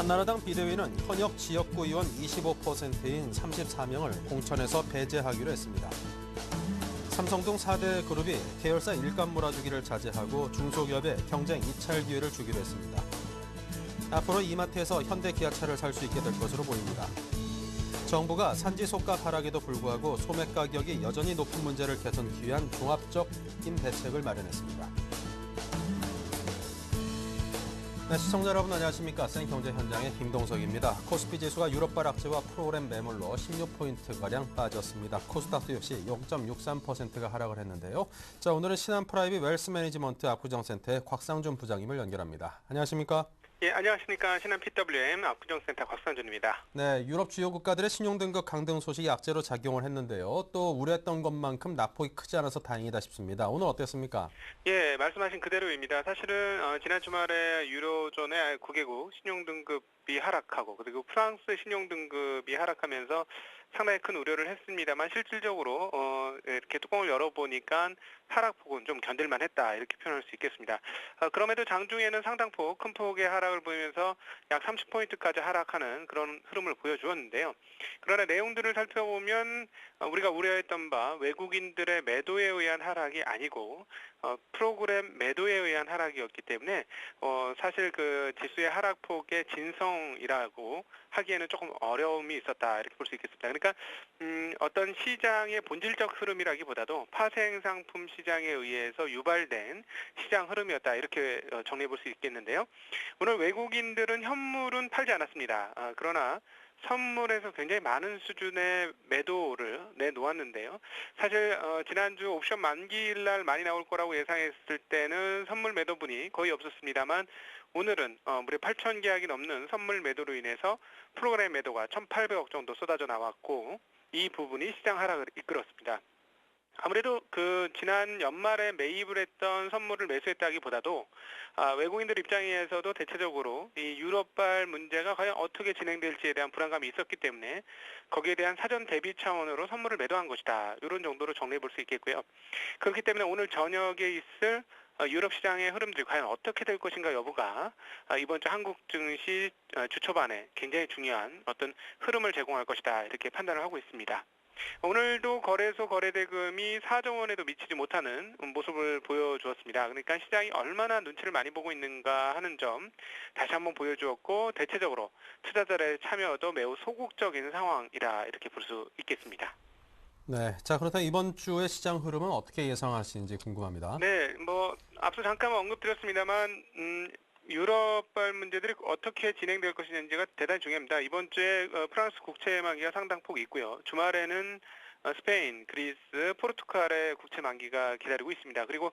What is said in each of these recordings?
한나라당 비대위는 현역 지역구 의원 25%인 34명을 공천에서 배제하기로 했습니다. 삼성동 4대 그룹이 계열사 일감 몰아주기를 자제하고 중소기업에 경쟁 입찰 기회를 주기로 했습니다. 앞으로 이마트에서 현대 기아차를 살 수 있게 될 것으로 보입니다. 정부가 산지 속가 하락에도 불구하고 소매 가격이 여전히 높은 문제를 개선하기 위한 종합적인 대책을 마련했습니다. 네, 시청자 여러분 안녕하십니까. 생경제 현장의 김동석입니다. 코스피 지수가 유럽발 악재와 프로그램 매물로 16포인트가량 빠졌습니다. 코스닥도 역시 0.63%가 하락을 했는데요. 자, 오늘은 신한프라이빗 웰스 매니지먼트 압구정센터의 곽상준 부장님을 연결합니다. 안녕하십니까. 예, 안녕하십니까. 신한 PWM 압구정센터 곽상준입니다. 네, 유럽 주요 국가들의 신용등급 강등 소식이 악재로 작용을 했는데요. 또 우려했던 것만큼 낙폭이 크지 않아서 다행이다 싶습니다. 오늘 어땠습니까? 예, 말씀하신 그대로입니다. 사실은 지난 주말에 유로존의 9개국 신용등급이 하락하고 그리고 프랑스 신용등급이 하락하면서 상당히 큰 우려를 했습니다만 실질적으로 이렇게 뚜껑을 열어보니까 하락폭은 좀 견딜만 했다 이렇게 표현할 수 있겠습니다. 그럼에도 장중에는 상당폭 큰 폭의 하락을 보이면서 약 30포인트까지 하락하는 그런 흐름을 보여주었는데요. 그러나 내용들을 살펴보면 우리가 우려했던 바 외국인들의 매도에 의한 하락이 아니고 프로그램 매도에 의한 하락이었기 때문에 사실 그 지수의 하락폭의 진성이라고 하기에는 조금 어려움이 있었다 이렇게 볼 수 있겠습니다. 그러니까 어떤 시장의 본질적 흐름이라기보다도 파생 상품 시장에 의해서 유발된 시장 흐름이었다 이렇게 정리해 볼 수 있겠는데요. 오늘 외국인들은 현물은 팔지 않았습니다. 그러나 선물에서 굉장히 많은 수준의 매도를 내놓았는데요. 사실 지난주 옵션 만기일 날 많이 나올 거라고 예상했을 때는 선물 매도분이 거의 없었습니다만 오늘은 무려 8천 계약이 넘는 선물 매도로 인해서 프로그램 매도가 1,800억 정도 쏟아져 나왔고 이 부분이 시장 하락을 이끌었습니다. 아무래도 그 지난 연말에 매입을 했던 선물을 매수했다기보다도 외국인들 입장에서도 대체적으로 이 유럽발 문제가 과연 어떻게 진행될지에 대한 불안감이 있었기 때문에 거기에 대한 사전 대비 차원으로 선물을 매도한 것이다. 이런 정도로 정리해 볼 수 있겠고요. 그렇기 때문에 오늘 저녁에 있을 유럽 시장의 흐름들이 과연 어떻게 될 것인가 여부가 이번 주 한국 증시 주 초반에 굉장히 중요한 어떤 흐름을 제공할 것이다. 이렇게 판단을 하고 있습니다. 오늘도 거래소 거래대금이 4조 원에도 미치지 못하는 모습을 보여주었습니다. 그러니까 시장이 얼마나 눈치를 많이 보고 있는가 하는 점 다시 한번 보여주었고 대체적으로 투자자들의 참여도 매우 소극적인 상황이라 이렇게 볼 수 있겠습니다. 네, 자 그렇다면 이번 주의 시장 흐름은 어떻게 예상하시는지 궁금합니다. 네, 앞서 잠깐 언급드렸습니다만 유럽발 문제들이 어떻게 진행될 것인지가 대단히 중요합니다. 이번 주에 프랑스 국채 만기가 상당폭 있고요. 주말에는 스페인, 그리스, 포르투갈의 국채 만기가 기다리고 있습니다. 그리고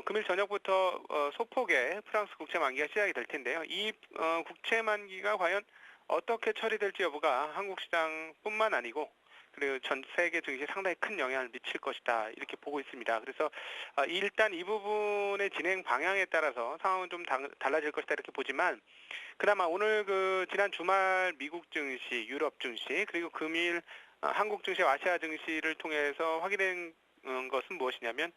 금일 저녁부터 소폭의 프랑스 국채 만기가 시작이 될 텐데요. 이 국채 만기가 과연 어떻게 처리될지 여부가 한국 시장뿐만 아니고 그리고 전 세계 증시에 상당히 큰 영향을 미칠 것이다 이렇게 보고 있습니다. 그래서 일단 이 부분의 진행 방향에 따라서 상황은 좀 달라질 것이다 이렇게 보지만 그나마 오늘 그 지난 주말 미국 증시, 유럽 증시 그리고 금일 한국 증시, 아시아 증시를 통해서 확인된 것은 무엇이냐면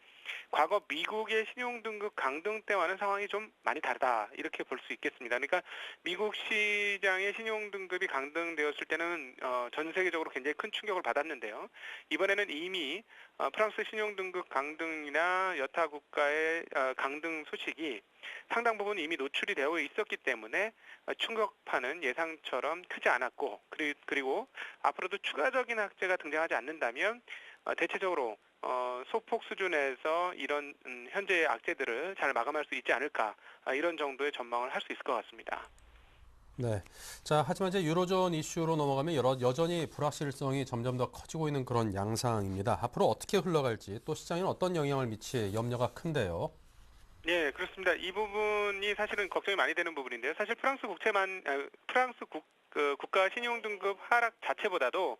과거 미국의 신용등급 강등 때와는 상황이 좀 많이 다르다 이렇게 볼 수 있겠습니다. 그러니까 미국 시장의 신용등급이 강등되었을 때는 전 세계적으로 굉장히 큰 충격을 받았는데요. 이번에는 이미 프랑스 신용등급 강등이나 여타 국가의 강등 소식이 상당 부분 이미 노출이 되어 있었기 때문에 충격파는 예상처럼 크지 않았고 그리고 앞으로도 추가적인 악재가 등장하지 않는다면 대체적으로 소폭 수준에서 이런 현재의 악재들을 잘 마감할 수 있지 않을까 이런 정도의 전망을 할 수 있을 것 같습니다. 네, 자 하지만 이제 유로존 이슈로 넘어가면 여전히 불확실성이 점점 더 커지고 있는 그런 양상입니다. 앞으로 어떻게 흘러갈지 또 시장에는 어떤 영향을 미칠 염려가 큰데요. 네, 그렇습니다. 이 부분이 사실은 걱정이 많이 되는 부분인데요. 사실 프랑스 국가 신용등급 하락 자체보다도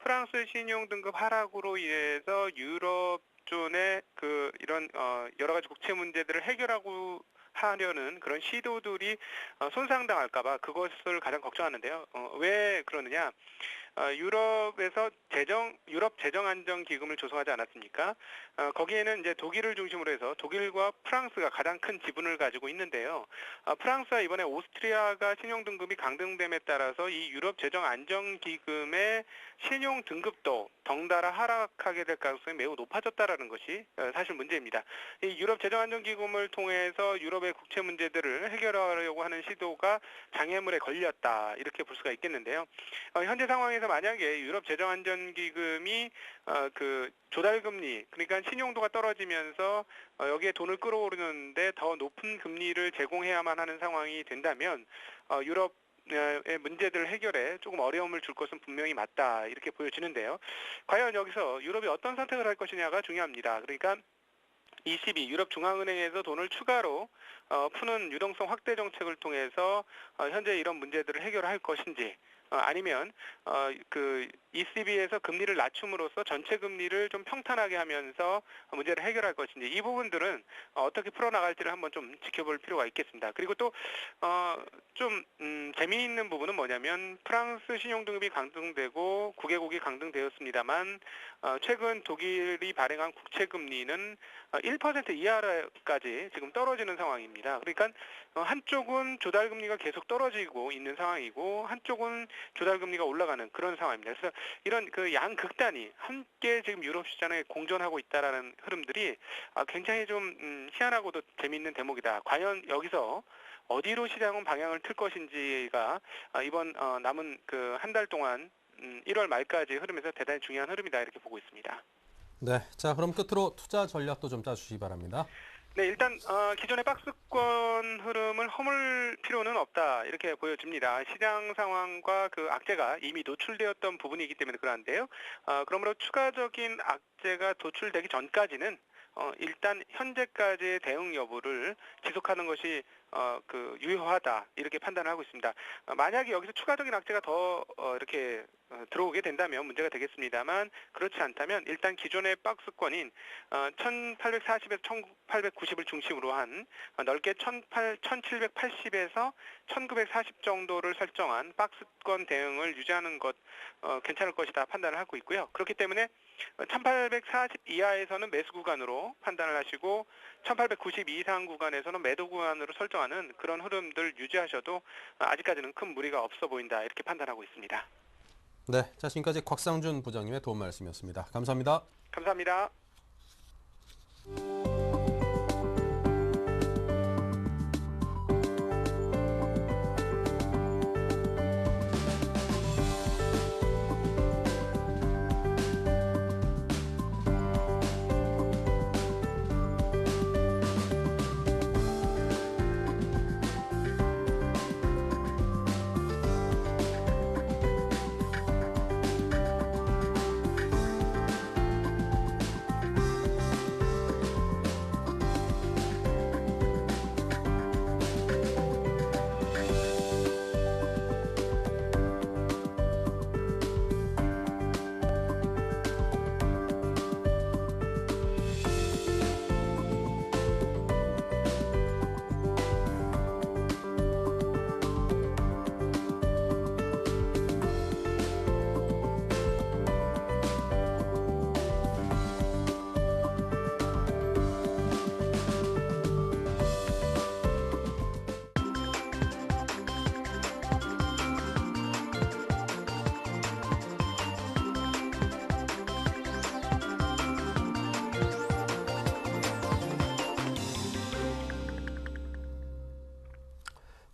프랑스 신용등급 하락으로 인해서 유럽존의 이런 여러 가지 국채 문제들을 해결하고 하려는 그런 시도들이 손상당할까봐 그것을 가장 걱정하는데요. 왜 그러느냐? 유럽에서 유럽 재정안정기금을 조성하지 않았습니까? 거기에는 이제 독일을 중심으로 해서 독일과 프랑스가 가장 큰 지분을 가지고 있는데요. 프랑스와 이번에 오스트리아가 신용등급이 강등됨에 따라서 이 유럽 재정안정기금의 신용등급도 덩달아 하락하게 될 가능성이 매우 높아졌다라는 것이 사실 문제입니다. 이 유럽 재정안정기금을 통해서 유럽의 국채 문제들을 해결하려고 하는 시도가 장애물에 걸렸다 이렇게 볼 수가 있겠는데요. 현재 상황에서 만약에 유럽 재정안전기금이 그 조달금리 그러니까 신용도가 떨어지면서 여기에 돈을 끌어오르는데 더 높은 금리를 제공해야만 하는 상황이 된다면 유럽의 문제들 해결에 조금 어려움을 줄 것은 분명히 맞다 이렇게 보여지는데요. 과연 여기서 유럽이 어떤 선택을 할 것이냐가 중요합니다. 그러니까 ECB 유럽중앙은행에서 돈을 추가로 푸는 유동성 확대 정책을 통해서 현재 이런 문제들을 해결할 것인지 아니면 그 ECB에서 금리를 낮춤으로써 전체 금리를 좀 평탄하게 하면서 문제를 해결할 것인지 이 부분들은 어떻게 풀어나갈지를 한번 좀 지켜볼 필요가 있겠습니다. 그리고 또 좀 재미있는 부분은 뭐냐면 프랑스 신용등급이 강등되고 9개국이 강등되었습니다만 최근 독일이 발행한 국채금리는 1% 이하까지 지금 떨어지는 상황입니다. 그러니까 한쪽은 조달금리가 계속 떨어지고 있는 상황이고 한쪽은 조달금리가 올라가는 그런 상황입니다. 그래서 이런 그 양극단이 함께 지금 유럽 시장에 공존하고 있다라는 흐름들이 굉장히 좀 희한하고도 재미있는 대목이다. 과연 여기서 어디로 시장은 방향을 틀 것인지가 이번 남은 그 한 달 동안 1월 말까지 흐름에서 대단히 중요한 흐름이다 이렇게 보고 있습니다. 네, 자 그럼 끝으로 투자 전략도 좀 짜주시기 바랍니다. 네, 일단 기존의 박스권 흐름을 허물 필요는 없다 이렇게 보여집니다. 시장 상황과 그 악재가 이미 노출되었던 부분이기 때문에 그러한데요. 그러므로 추가적인 악재가 도출되기 전까지는 일단 현재까지의 대응 여부를 지속하는 것이 유효하다 이렇게 판단을 하고 있습니다. 만약에 여기서 추가적인 악재가 더 이렇게 들어오게 된다면 문제가 되겠습니다만 그렇지 않다면 일단 기존의 박스권인 1840에서 1890을 중심으로 한 넓게 1780에서 1940 정도를 설정한 박스권 대응을 유지하는 것 괜찮을 것이다 판단을 하고 있고요. 그렇기 때문에 1840 이하에서는 매수 구간으로 판단을 하시고 1890 이상 구간에서는 매도 구간으로 설정하는 그런 흐름들 유지하셔도 아직까지는 큰 무리가 없어 보인다 이렇게 판단하고 있습니다. 네, 자 지금까지 곽상준 부장님의 도움 말씀이었습니다. 감사합니다. 감사합니다.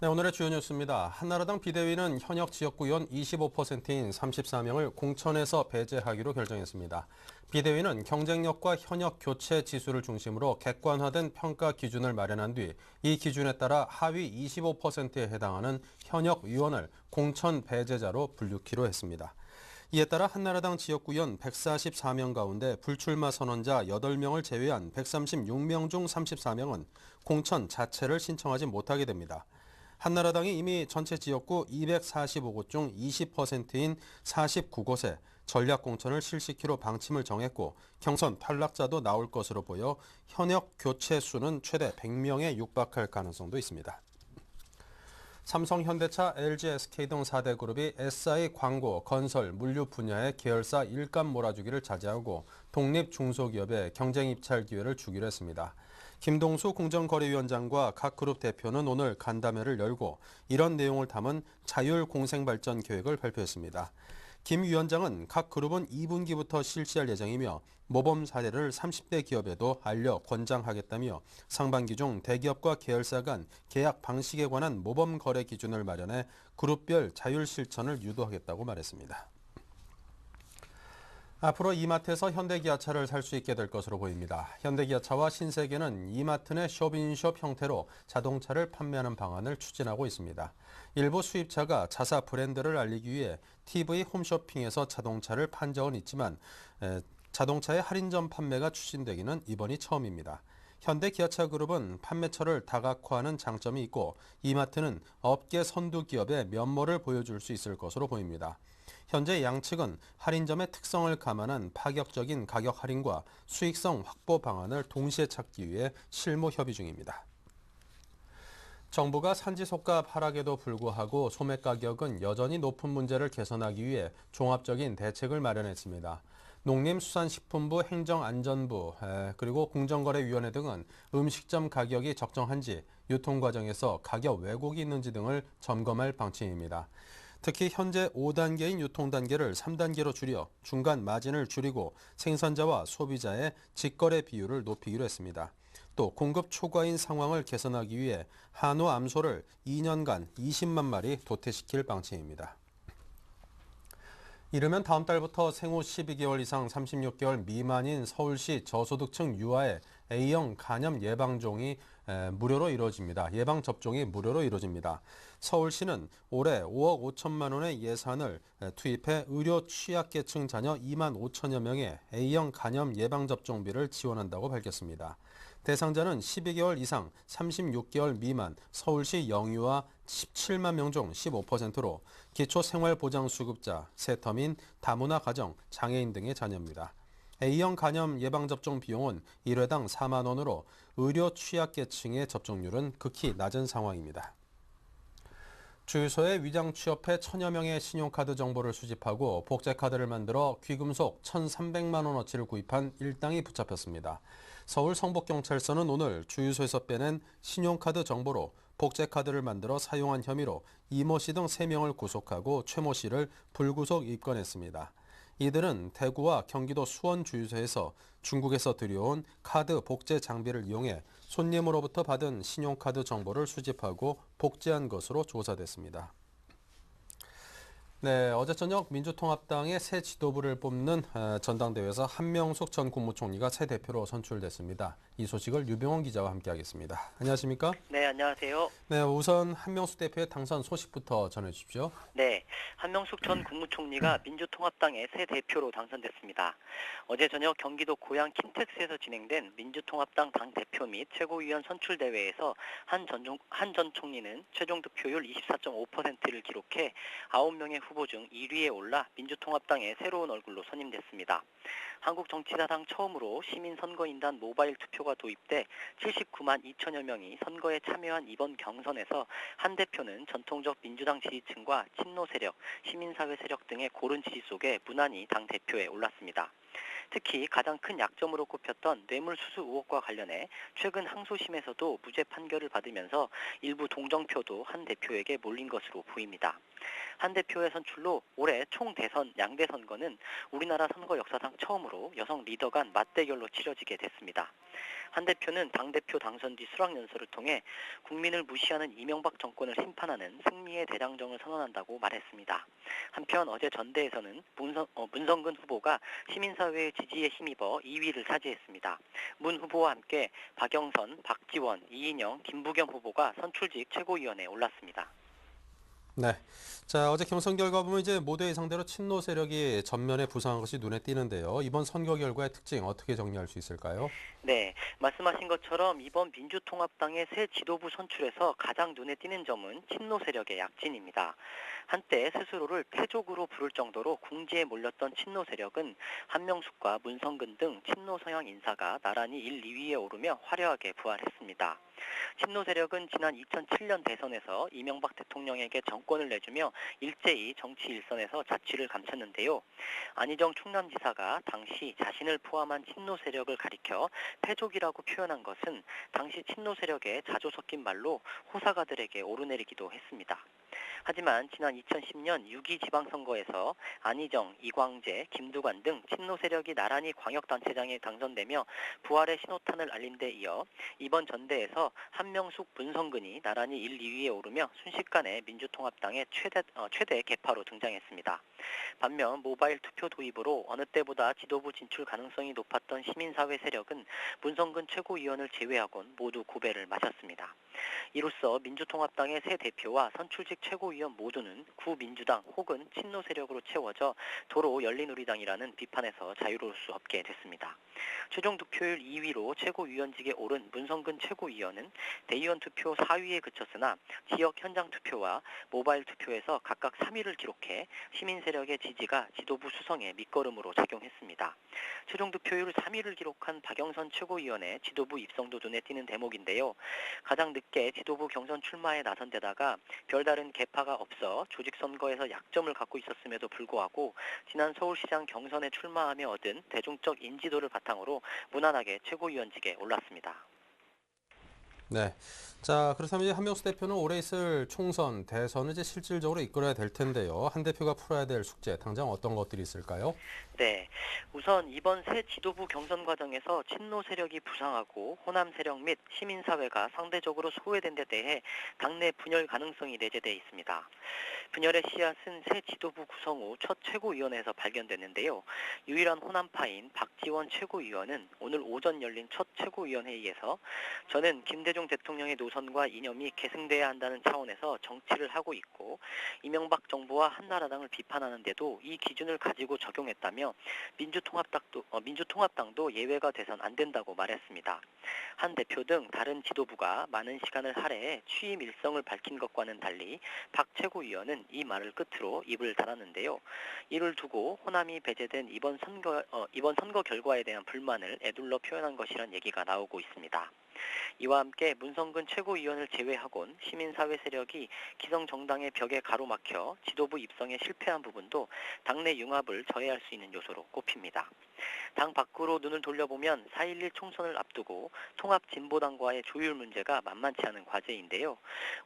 네, 오늘의 주요 뉴스입니다. 한나라당 비대위는 현역 지역구 의원 25%인 34명을 공천에서 배제하기로 결정했습니다. 비대위는 경쟁력과 현역 교체 지수를 중심으로 객관화된 평가 기준을 마련한 뒤 이 기준에 따라 하위 25%에 해당하는 현역 의원을 공천 배제자로 분류키로 했습니다. 이에 따라 한나라당 지역구 의원 144명 가운데 불출마 선언자 8명을 제외한 136명 중 34명은 공천 자체를 신청하지 못하게 됩니다. 한나라당이 이미 전체 지역구 245곳 중 20%인 49곳에 전략공천을 실시키로 방침을 정했고 경선 탈락자도 나올 것으로 보여 현역 교체 수는 최대 100명에 육박할 가능성도 있습니다. 삼성, 현대차, LG, SK 등 4대 그룹이 SI 광고, 건설, 물류 분야의 계열사 일감 몰아주기를 자제하고 독립 중소기업에 경쟁 입찰 기회를 주기로 했습니다. 김동수 공정거래위원장과 각 그룹 대표는 오늘 간담회를 열고 이런 내용을 담은 자율공생발전 계획을 발표했습니다. 김 위원장은 각 그룹은 2분기부터 실시할 예정이며 모범 사례를 30대 기업에도 알려 권장하겠다며 상반기 중 대기업과 계열사 간 계약 방식에 관한 모범 거래 기준을 마련해 그룹별 자율 실천을 유도하겠다고 말했습니다. 앞으로 이마트에서 현대기아차를 살 수 있게 될 것으로 보입니다. 현대기아차와 신세계는 이마트 내 쇼핑숍 형태로 자동차를 판매하는 방안을 추진하고 있습니다. 일부 수입차가 자사 브랜드를 알리기 위해 TV 홈쇼핑에서 자동차를 판 적은 있지만 자동차의 할인점 판매가 추진되기는 이번이 처음입니다. 현대기아차 그룹은 판매처를 다각화하는 장점이 있고 이마트는 업계 선두 기업의 면모를 보여줄 수 있을 것으로 보입니다. 현재 양측은 할인점의 특성을 감안한 파격적인 가격 할인과 수익성 확보 방안을 동시에 찾기 위해 실무 협의 중입니다. 정부가 산지 솥값 하락에도 불구하고 소매 가격은 여전히 높은 문제를 개선하기 위해 종합적인 대책을 마련했습니다. 농림수산식품부, 행정안전부, 그리고 공정거래위원회 등은 음식점 가격이 적정한지, 유통 과정에서 가격 왜곡이 있는지 등을 점검할 방침입니다. 특히 현재 5단계인 유통 단계를 3단계로 줄여 중간 마진을 줄이고 생산자와 소비자의 직거래 비율을 높이기로 했습니다. 또 공급 초과인 상황을 개선하기 위해 한우 암소를 2년간 20만 마리 도태시킬 방침입니다. 이르면 다음 달부터 생후 12개월 이상 36개월 미만인 서울시 저소득층 유아의 A형 간염 예방접종이 무료로 이루어집니다. 예방접종이 무료로 이루어집니다. 서울시는 올해 5억 5천만 원의 예산을 투입해 의료 취약계층 자녀 2만 5천여 명의 A형 간염 예방접종비를 지원한다고 밝혔습니다. 대상자는 12개월 이상 36개월 미만 서울시 영유아 17만 명 중 15%로 기초생활보장수급자, 세터민, 다문화 가정, 장애인 등의 자녀입니다. A형 간염 예방접종 비용은 1회당 4만 원으로 의료 취약계층의 접종률은 극히 낮은 상황입니다. 주유소에 위장 취업해 천여 명의 신용카드 정보를 수집하고 복제카드를 만들어 귀금속 1,300만 원어치를 구입한 일당이 붙잡혔습니다. 서울 성북경찰서는 오늘 주유소에서 빼낸 신용카드 정보로 복제카드를 만들어 사용한 혐의로 이모 씨 등 3명을 구속하고 최모 씨를 불구속 입건했습니다. 이들은 대구와 경기도 수원 주유소에서 중국에서 들여온 카드 복제 장비를 이용해 손님으로부터 받은 신용카드 정보를 수집하고 복제한 것으로 조사됐습니다. 네, 어제 저녁 민주통합당의 새 지도부를 뽑는 전당대회에서 한명숙 전 국무총리가 새 대표로 선출됐습니다. 이 소식을 유병원 기자와 함께하겠습니다. 안녕하십니까? 네, 안녕하세요. 네, 우선 한명숙 대표의 당선 소식부터 전해주십시오. 네, 한명숙 전 국무총리가 민주통합당의 새 대표로 당선됐습니다. 어제 저녁 경기도 고양 킨텍스에서 진행된 민주통합당 당대표 및 최고위원 선출대회에서 한 전 총리는 최종 득표율 24.5%를 기록해 9명의 후보 중 1위에 올라 민주통합당의 새로운 얼굴로 선임됐습니다. 한국정치사상 처음으로 시민선거인단 모바일 투표가 도입돼 79만 2천여 명이 선거에 참여한 이번 경선에서 한 대표는 전통적 민주당 지지층과 친노 세력, 시민사회 세력 등의 고른 지지 속에 무난히 당대표에 올랐습니다. 특히 가장 큰 약점으로 꼽혔던 뇌물수수 의혹과 관련해 최근 항소심에서도 무죄 판결을 받으면서 일부 동정표도 한 대표에게 몰린 것으로 보입니다. 한 대표의 선출로 올해 총 대선 양대 선거는 우리나라 선거 역사상 처음으로 여성 리더 간 맞대결로 치러지게 됐습니다. 한 대표는 당대표 당선 뒤 수락연설을 통해 국민을 무시하는 이명박 정권을 심판하는 승리의 대장정을 선언한다고 말했습니다. 한편 어제 전대에서는 문성근 후보가 시민사회의 지지에 힘입어 2위를 차지했습니다. 문 후보와 함께 박영선, 박지원, 이인영, 김부겸 후보가 선출직 최고위원에 올랐습니다. 네. 자, 어제 경선 결과 보면 이제 모두의 상대로 친노 세력이 전면에 부상한 것이 눈에 띄는데요. 이번 선거 결과의 특징 어떻게 정리할 수 있을까요? 네, 말씀하신 것처럼 이번 민주통합당의 새 지도부 선출에서 가장 눈에 띄는 점은 친노 세력의 약진입니다. 한때 스스로를 패족으로 부를 정도로 궁지에 몰렸던 친노 세력은 한명숙과 문성근 등 친노 성향 인사가 나란히 1, 2위에 오르며 화려하게 부활했습니다. 친노 세력은 지난 2007년 대선에서 이명박 대통령에게 정권을 내주며 일제히 정치 일선에서 자취를 감췄는데요. 안희정 충남지사가 당시 자신을 포함한 친노 세력을 가리켜 패족이라고 표현한 것은 당시 친노 세력에 자주 섞인 말로 호사가들에게 오르내리기도 했습니다. 하지만 지난 2010년 6.2 지방선거에서 안희정, 이광재, 김두관 등 친노 세력이 나란히 광역단체장에 당선되며 부활의 신호탄을 알린 데 이어 이번 전대에서 한명숙, 문성근이 나란히 1, 2위에 오르며 순식간에 민주통합당의 최대 개파로 등장했습니다. 반면 모바일 투표 도입으로 어느 때보다 지도부 진출 가능성이 높았던 시민사회 세력은 문성근 최고위원을 제외하곤 모두 고배를 마셨습니다. 이로써 민주통합당의 새 대표와 선출직 최고위원 모두는 구민주당 혹은 친노 세력으로 채워져 도로 열린우리당이라는 비판에서 자유로울 수 없게 됐습니다. 최종 득표율 2위로 최고위원직에 오른 문성근 최고위원은 대의원 투표 4위에 그쳤으나 지역 현장 투표와 모바일 투표에서 각각 3위를 기록해 시민 세력의 지지가 지도부 수성에 밑거름으로 작용했습니다. 최종 득표율 3위를 기록한 박영선 최고위원의 지도부 입성도 눈에 띄는 대목인데요. 가장 늦게 지도부 경선 출마에 나선 데다가 별다른 개파가 없어 조직선거에서 약점을 갖고 있었음에도 불구하고 지난 서울시장 경선에 출마하며 얻은 대중적 인지도를 바탕으로 무난하게 최고위원직에 올랐습니다. 네. 자, 그렇다면 이제 한명수 대표는 올해 있을 총선, 대선을 이제 실질적으로 이끌어야 될 텐데요. 한 대표가 풀어야 될 숙제, 당장 어떤 것들이 있을까요? 네, 우선 이번 새 지도부 경선 과정에서 친노 세력이 부상하고 호남 세력 및 시민사회가 상대적으로 소외된 데 대해 당내 분열 가능성이 내재돼 있습니다. 분열의 씨앗은 새 지도부 구성 후 첫 최고위원회에서 발견됐는데요. 유일한 호남파인 박지원 최고위원은 오늘 오전 열린 첫 최고위원회의에서 저는 김대중 대통령의 노선과 이념이 계승돼야 한다는 차원에서 정치를 하고 있고 이명박 정부와 한나라당을 비판하는데도 이 기준을 가지고 적용했다며 민주통합당도 예외가 돼선 안 된다고 말했습니다. 한 대표 등 다른 지도부가 많은 시간을 할애해 취임 일성을 밝힌 것과는 달리 박 최고위원은 이 말을 끝으로 입을 닫았는데요. 이를 두고 호남이 배제된 이번 선거 결과에 대한 불만을 에둘러 표현한 것이란 얘기가 나오고 있습니다. 이와 함께 문성근 최고위원을 제외하곤 시민사회 세력이 기성정당의 벽에 가로막혀 지도부 입성에 실패한 부분도 당내 융합을 저해할 수 있는 요소로 꼽힙니다. 당 밖으로 눈을 돌려보면 4.11 총선을 앞두고 통합진보당과의 조율 문제가 만만치 않은 과제인데요.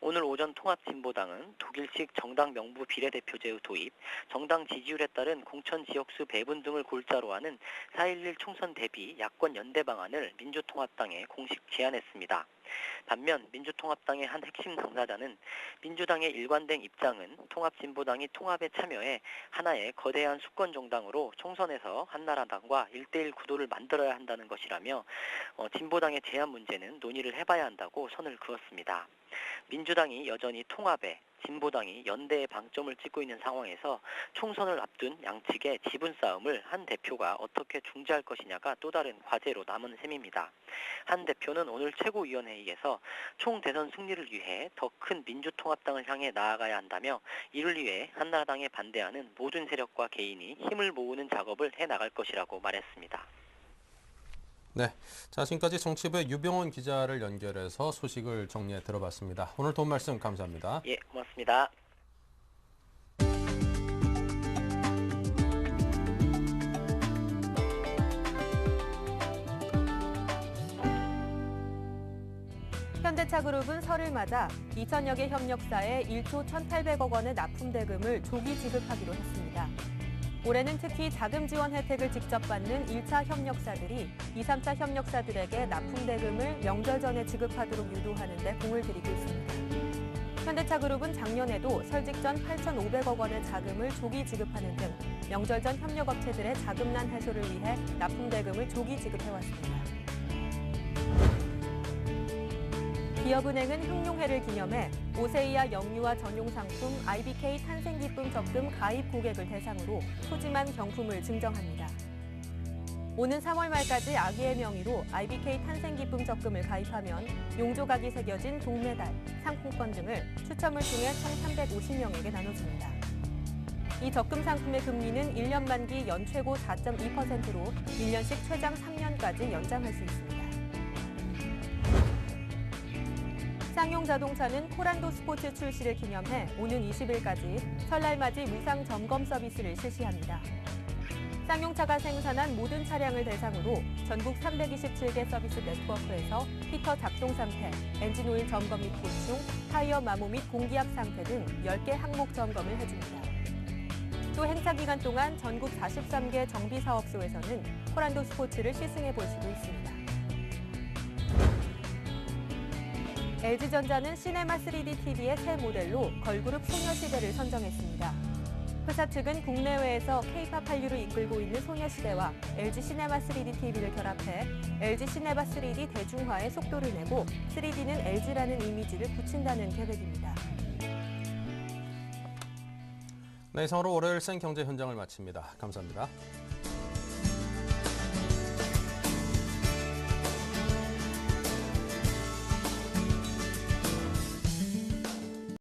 오늘 오전 통합진보당은 독일식 정당 명부 비례대표제의 도입, 정당 지지율에 따른 공천 지역수 배분 등을 골자로 하는 4.11 총선 대비 야권 연대 방안을 민주통합당에 공식 제안했습니다. 반면 민주통합당의 한 핵심 당사자는 민주당의 일관된 입장은 통합진보당이 통합에 참여해 하나의 거대한 수권 정당으로 총선에서 한나라당과 1대1 구도를 만들어야 한다는 것이라며 진보당의 제안 문제는 논의를 해봐야 한다고 선을 그었습니다. 민주당이 여전히 통합에 진보당이 연대에 방점을 찍고 있는 상황에서 총선을 앞둔 양측의 지분 싸움을 한 대표가 어떻게 중재할 것이냐가 또 다른 과제로 남은 셈입니다. 한 대표는 오늘 최고위원회의에서 총 대선 승리를 위해 더 큰 민주통합당을 향해 나아가야 한다며 이를 위해 한나라당에 반대하는 모든 세력과 개인이 힘을 모으는 작업을 해나갈 것이라고 말했습니다. 네. 자, 지금까지 정치부의 유병원 기자를 연결해서 소식을 정리해 들어봤습니다. 오늘 도움 말씀 감사합니다. 예, 고맙습니다. 현대차그룹은 설을 맞아 2천여 개 협력사에 1조 1,800억 원의 납품 대금을 조기 지급하기로 했습니다. 올해는 특히 자금 지원 혜택을 직접 받는 1차 협력사들이 2, 3차 협력사들에게 납품 대금을 명절 전에 지급하도록 유도하는 데 공을 들이고 있습니다. 현대차그룹은 작년에도 설직 전 8,500억 원의 자금을 조기 지급하는 등 명절 전 협력업체들의 자금난 해소를 위해 납품 대금을 조기 지급해왔습니다. 기업은행은 흑룡회를 기념해 오세이아 영유아 전용 상품 IBK 탄생기쁨 적금 가입 고객을 대상으로 소지만 경품을 증정합니다. 오는 3월 말까지 아기의 명의로 IBK 탄생기쁨 적금을 가입하면 용조각이 새겨진 동메달, 상품권 등을 추첨을 통해 총 350명에게 나눠줍니다. 이 적금 상품의 금리는 1년 만기 연최고 4.2%로 1년씩 최장 3년까지 연장할 수 있습니다. 쌍용 자동차는 코란도 스포츠 출시를 기념해 오는 20일까지 설날 맞이 무상 점검 서비스를 실시합니다. 쌍용차가 생산한 모든 차량을 대상으로 전국 327개 서비스 네트워크에서 히터 작동 상태, 엔진 오일 점검 및 보충, 타이어 마모 및 공기압 상태 등 10개 항목 점검을 해줍니다. 또 행사 기간 동안 전국 43개 정비사업소에서는 코란도 스포츠를 시승해 볼 수도 있습니다. LG전자는 시네마 3D TV의 새 모델로 걸그룹 소녀시대를 선정했습니다. 회사 측은 국내외에서 K-팝 한류를 이끌고 있는 소녀시대와 LG 시네마 3D TV를 결합해 LG 시네마 3D 대중화에 속도를 내고 3D는 LG라는 이미지를 붙인다는 계획입니다. 네, 이상으로 월요일 생경제 현장을 마칩니다. 감사합니다.